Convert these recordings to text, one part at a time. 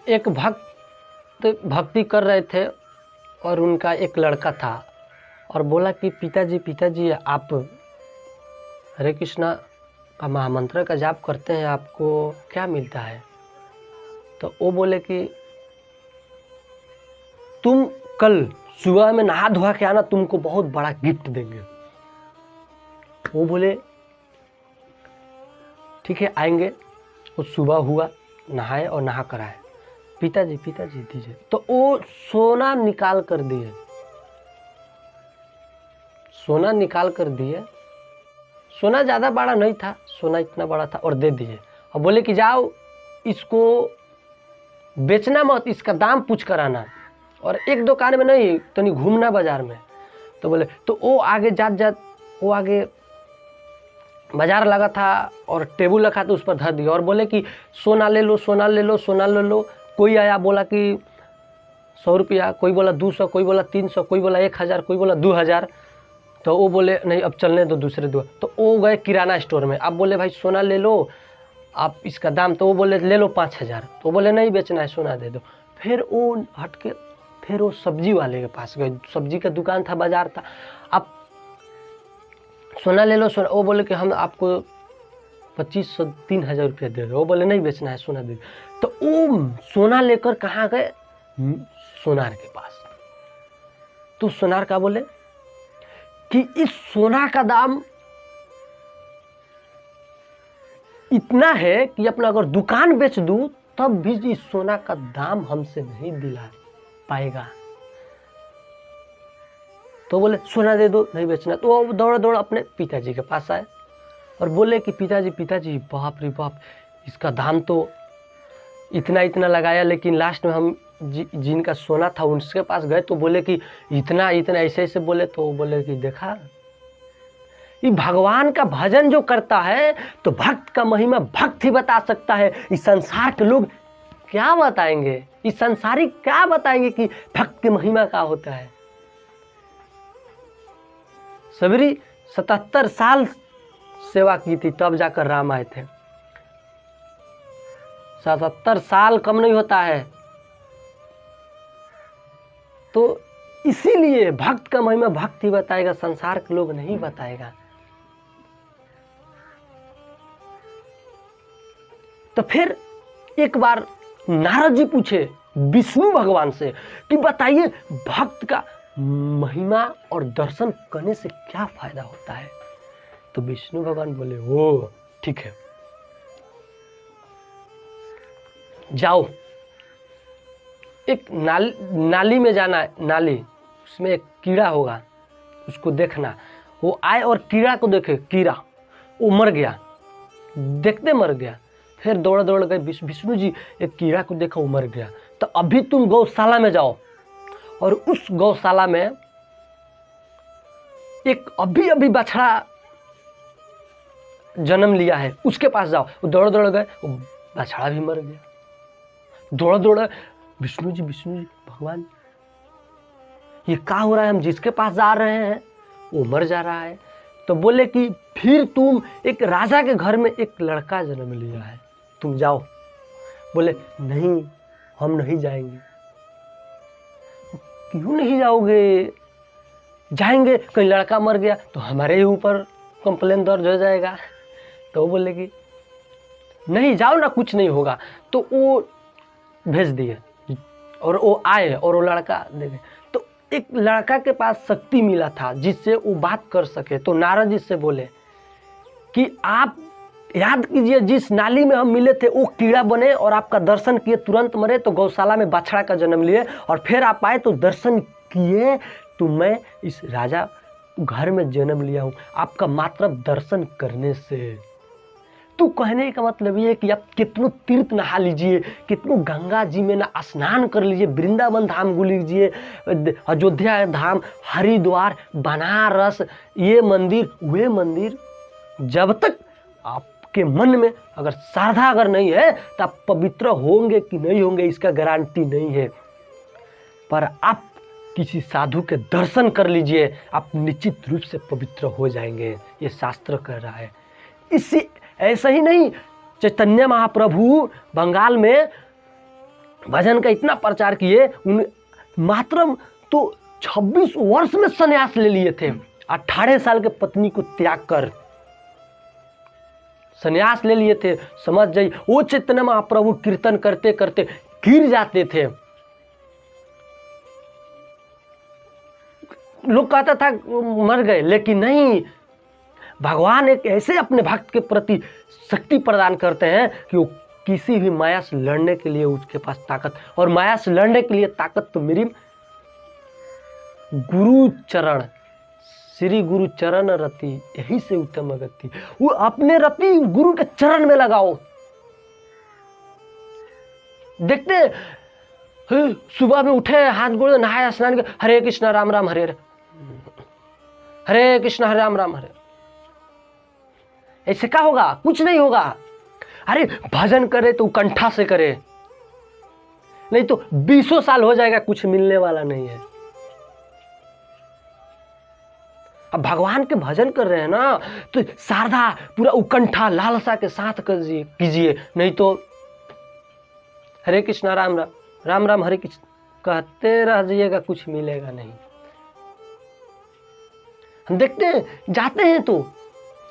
एक भक्त भक्ति कर रहे थे और उनका एक लड़का था और बोला कि पिताजी आप हरे कृष्णा का महामंत्र का जाप करते हैं, आपको क्या मिलता है? तो वो बोले कि तुम कल सुबह में नहा धोआ के आना, तुमको बहुत बड़ा गिफ्ट देंगे। वो बोले ठीक है आएंगे। वो सुबह हुआ, नहाए और नहा कर आए। पिताजी दीजिए। तो वो सोना निकाल कर दिए, सोना निकाल कर दिए। सोना ज़्यादा बड़ा नहीं था, सोना इतना बड़ा था, और दे दिए और बोले कि जाओ इसको बेचना मत, इसका दाम पूछ कर आना, और एक दुकान में नहीं तो नहीं घूमना बाजार में। तो बोले, तो वो आगे जात वो आगे बाजार लगा था और टेबल रखा था, उस पर धर दिया और बोले कि सोना ले लो, सोना ले लो, सोना ले लो। कोई आया बोला कि 100 रुपया, कोई बोला 200, कोई बोला 300, कोई बोला 1000, कोई बोला 2000। तो वो बोले नहीं अब चलने दो दूसरे दो। तो वो गए किराना स्टोर में। अब बोले भाई सोना ले लो आप, इसका दाम। तो वो बोले ले लो 5000। तो बोले नहीं बेचना है, सोना दे दो। फिर वो हट के फिर वो सब्जी वाले के पास गए, सब्जी का दुकान था, बाजार था। अब सोना ले लो, सोना। वो बोले कि हम आपको 2500 3000 रुपया दे दो। वो बोले नहीं बेचना है, सोना दे दो। तो वो सोना लेकर कहाँ गए? सोनार के पास। तो सोनार का बोले कि इस सोना का दाम इतना है कि अपना अगर दुकान बेच दूं तब भी इस सोना का दाम हमसे नहीं दिला पाएगा। तो बोले सोना दे दो, नहीं बेचना। तो वो दौड़ अपने पिताजी के पास आए और बोले कि पिताजी बाप रे बाप, इसका दाम तो इतना लगाया, लेकिन लास्ट में हम जिनका सोना था उनके पास गए तो बोले कि इतना ऐसे बोले। तो वो बोले कि देखा, ये भगवान का भजन जो करता है तो भक्त का महिमा भक्त ही बता सकता है। इस संसार के लोग क्या बताएंगे, इस संसारी क्या बताएंगे कि भक्त की महिमा क्या होता है। सबरी 77 साल सेवा की थी, तब जाकर राम आए थे। 77 साल कम नहीं होता है। तो इसीलिए भक्त का महिमा भक्त ही बताएगा, संसार के लोग नहीं बताएगा। तो फिर एक बार नारद जी पूछे विष्णु भगवान से कि बताइए भक्त का महिमा और दर्शन करने से क्या फायदा होता है? तो विष्णु भगवान बोले ओ ठीक है, जाओ एक नाली में जाना है, नाली उसमें एक कीड़ा होगा, उसको देखना। वो आए और कीड़ा को देखे, कीड़ा वो मर गया, देखते मर गया। फिर दौड़ गए विष्णु जी, एक कीड़ा को देखा वो मर गया। तो अभी तुम गौशाला में जाओ और उस गौशाला में एक अभी बछड़ा जन्म लिया है, उसके पास जाओ। वो दौड़ गए, वो बछड़ा भी मर गया। दौड़ विष्णु जी भगवान ये क्या हो रहा है, हम जिसके पास जा रहे हैं वो मर जा रहा है। तो बोले कि फिर तुम एक राजा के घर में एक लड़का जन्म लिया है, तुम जाओ। बोले नहीं हम नहीं जाएंगे। क्यों नहीं जाओगे? जाएंगे, कहीं लड़का मर गया तो हमारे ही ऊपर कंप्लेन दर्ज हो जाएगा। तो वो बोले कि नहीं जाओ ना, कुछ नहीं होगा। तो वो भेज दिए और वो आए और वो लड़का देखे। तो एक लड़का के पास शक्ति मिला था जिससे वो बात कर सके। तो नारद जी से बोले कि आप याद कीजिए जिस नाली में हम मिले थे वो कीड़ा बने और आपका दर्शन किए, तुरंत मरे। तो गौशाला में बछड़ा का जन्म लिए और फिर आप आए तो दर्शन किए, तो मैं इस राजा घर में जन्म लिया हूँ आपका मात्र दर्शन करने से। तो कहने का मतलब ये कि आप कितनों तीर्थ नहा लीजिए, कितनों गंगा जी में ना स्नान कर लीजिए, वृंदावन धाम घूम लीजिए, अयोध्या धाम, हरिद्वार, बनारस, ये मंदिर वे मंदिर, जब तक आपके मन में अगर श्रद्धा अगर नहीं है तो आप पवित्र होंगे कि नहीं होंगे इसका गारंटी नहीं है। पर आप किसी साधु के दर्शन कर लीजिए, आप निश्चित रूप से पवित्र हो जाएंगे, ये शास्त्र कह रहा है। इसी ऐसा ही नहीं, चैतन्य महाप्रभु बंगाल में भजन का इतना प्रचार किए, उन मात्र तो 26 वर्ष में संन्यास ले लिए थे। 18 साल के पत्नी को त्याग कर संन्यास ले लिए थे। समझ जाइए, वो चैतन्य महाप्रभु कीर्तन करते करते गिर जाते थे। लोग कहता था मर गए, लेकिन नहीं, भगवान एक ऐसे अपने भक्त के प्रति शक्ति प्रदान करते हैं कि वो किसी भी माया से लड़ने के लिए उसके पास ताकत, और माया से लड़ने के लिए ताकत तो मेरी गुरु चरण, श्री गुरु चरण रति, यही से उत्तम गति। वो अपने रति गुरु के चरण में लगाओ। देखते सुबह में उठे, हाथ गोड़ नहाया, स्नान किया, हरे कृष्णा राम राम हरे हरे, हरे कृष्णा हरे राम राम हरे। ऐसे क्या होगा? कुछ नहीं होगा। अरे भजन करे तो कंठा से करे, नहीं तो 20 साल हो जाएगा, कुछ मिलने वाला नहीं है। अब भगवान के भजन कर रहे हैं ना, तो शारदा पूरा उकंठा लालसा के साथ कीजिए, नहीं तो हरे कृष्णा राम राम राम राम हरे कृष्ण कहते रह जाइएगा, कुछ मिलेगा नहीं। हम देखते हैं, जाते हैं तो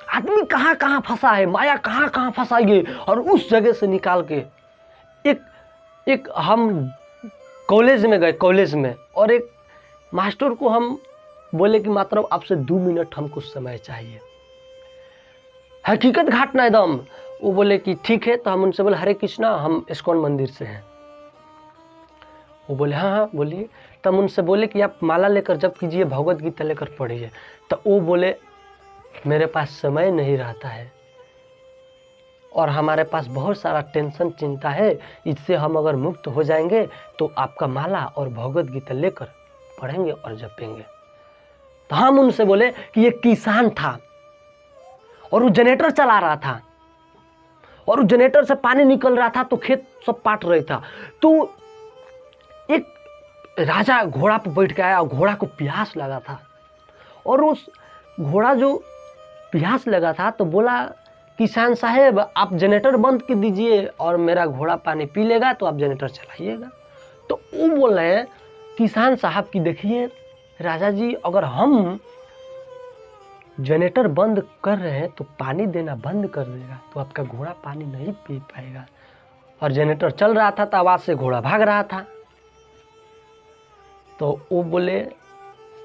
आदमी कहाँ कहाँ फंसा है, माया कहाँ कहाँ फंसाई है, और उस जगह से निकाल के एक हम कॉलेज में गए, कॉलेज में, और एक मास्टर को हम बोले कि मात्र आपसे 2 मिनट हमको समय चाहिए, हकीकत घाटना एकदम। वो बोले कि ठीक है। तो हम उनसे बोले हरे कृष्णा, हम इस्कॉन मंदिर से हैं। वो बोले हाँ हाँ बोलिए। तब उनसे बोले कि आप माला लेकर जप कीजिए, भगवत गीता लेकर पढ़िए। तो वो बोले मेरे पास समय नहीं रहता है, और हमारे पास बहुत सारा टेंशन चिंता है, इससे हम अगर मुक्त हो जाएंगे तो आपका माला और भगवत गीता लेकर पढ़ेंगे और जपेंगे। तो हम उनसे बोले कि ये किसान था और वो जनरेटर चला रहा था, और उस जनरेटर से पानी निकल रहा था, तो खेत सब पाट रहा था। तो एक राजा घोड़ा पर बैठ के आया, और घोड़ा को प्यास लगा था, और उस घोड़ा जो प्यास लगा था तो बोला किसान साहेब आप जनरेटर बंद कर दीजिए और मेरा घोड़ा पानी पी लेगा, तो आप जनरेटर चलाइएगा। तो वो बोल रहे हैं किसान साहब की देखिए राजा जी, अगर हम जनरेटर बंद कर रहे हैं तो पानी देना बंद कर देगा, तो आपका घोड़ा पानी नहीं पी पाएगा। और जनरेटर चल रहा था तो आवाज़ से घोड़ा भाग रहा था। तो वो बोले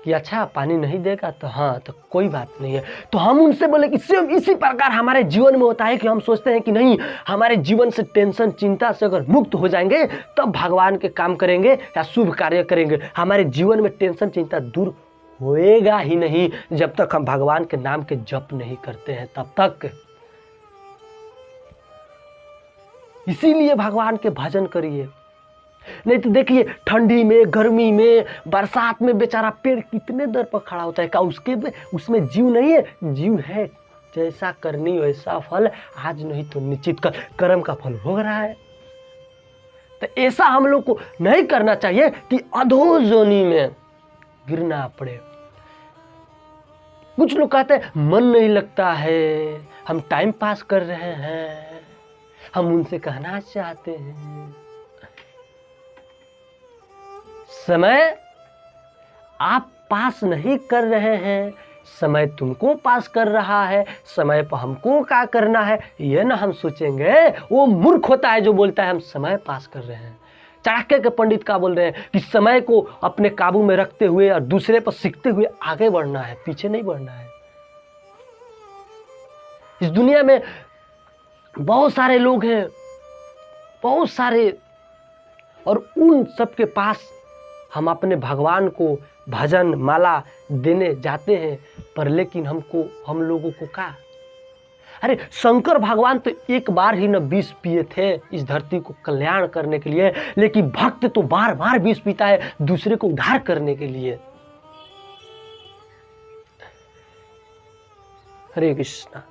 कि अच्छा पानी नहीं देगा, तो हाँ तो कोई बात नहीं है। तो हम उनसे बोले कि सेम इसी प्रकार हमारे जीवन में होता है कि हम सोचते हैं कि नहीं, हमारे जीवन से टेंशन चिंता से अगर मुक्त हो जाएंगे तब भगवान के काम करेंगे या शुभ कार्य करेंगे। हमारे जीवन में टेंशन चिंता दूर होएगा ही नहीं जब तक हम भगवान के नाम के जप नहीं करते हैं, तब तक। इसीलिए भगवान के भजन करिए। नहीं तो देखिए ठंडी में, गर्मी में, बरसात में बेचारा पेड़ कितने दर पर खड़ा होता है, क्या उसमें जीव नहीं है? जीव है। जैसा करनी वैसा फल, आज नहीं तो निश्चित कल कर्म का फल भोग रहा है। तो ऐसा हम लोग को नहीं करना चाहिए कि अधोजोनी में गिरना पड़े। कुछ लोग कहते हैं मन नहीं लगता है, हम टाइम पास कर रहे हैं, हम उनसे कहना चाहते हैं समय आप पास नहीं कर रहे हैं, समय तुमको पास कर रहा है, समय पर हमको क्या करना है ये ना हम सोचेंगे। वो मूर्ख होता है जो बोलता है हम समय पास कर रहे हैं। चाणक्य के पंडित का बोल रहे हैं कि समय को अपने काबू में रखते हुए और दूसरे पर सीखते हुए आगे बढ़ना है, पीछे नहीं बढ़ना है। इस दुनिया में बहुत सारे लोग हैं, बहुत सारे, और उन सबके पास हम अपने भगवान को भजन माला देने जाते हैं, पर लेकिन हम लोगों को क्या? अरे शंकर भगवान तो एक बार ही न विष पिए थे इस धरती को कल्याण करने के लिए, लेकिन भक्त तो बार बार विष पीता है दूसरे को उद्धार करने के लिए। हरे कृष्णा।